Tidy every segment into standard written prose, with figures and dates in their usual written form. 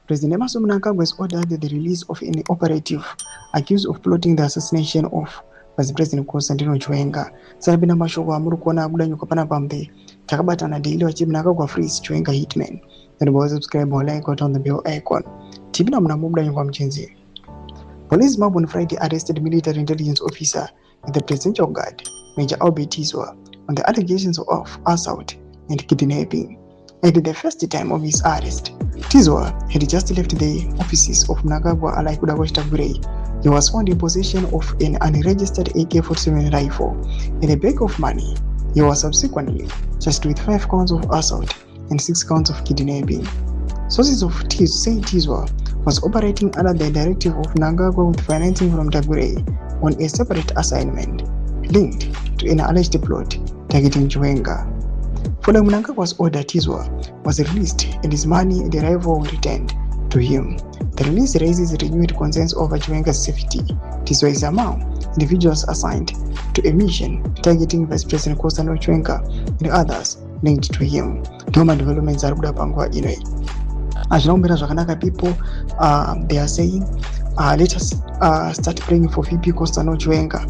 President Emerson Mnangagwa has ordered the release of an operative accused of plotting the assassination of Vice President Constantino Chiwenga. Sarabina mashoko amuru kuona kudanyuka panapambe takabatana daily wachi Mnangagwa frees Chiwenga Hitman. Then was subscribe or like on the bell icon. Tibina mnamudanyuka mchenzi. Police mob on Friday arrested military intelligence officer in the presidential guard, Major Albert Tizwa, on the allegations of assault and kidnapping. At the first time of his arrest, Tizwa had just left the offices of Mnangagwa Alaikudagoshitagure. He was found in possession of an unregistered AK-47 rifle and a bag of money. He was subsequently charged with 5 counts of assault and 6 counts of kidnapping. Sources of say Tizwa was operating under the directive of Mnangagwa with financing from Tagure on a separate assignment linked to an alleged plot targeting Chiwenga. Following Mnangagwa's order, Tizwa was released and his money and the rifle were returned to him. The release raises renewed concerns over Chiwenga's safety. Tizwa is among individuals assigned to a mission targeting Vice President Constantino Chiwenga and others linked to him. Doma developments are pangwa inoi. People they are saying let us start praying for VP Constantino Chiwenga.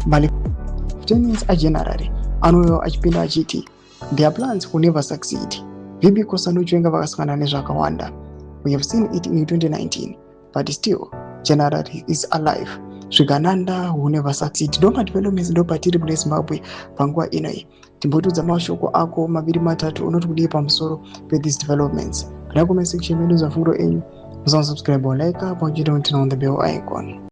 But lieutenants are generally anoyo achipinda achiti their plans will never succeed. VP Constantino Chiwenga vakasangana nezvakawanda. We have seen it in 2019, but still General is alive. Zvikananda will never succeed. Doma developments ndopatiri mune Zimbabwe panguva inoi. Timbotudza mashoko ako maviri matatu unoti kudii pamusoro pe these developments. Kana comment section medu za fundo enyu. Musasubscribe or like up or you don't turn on the bell icon.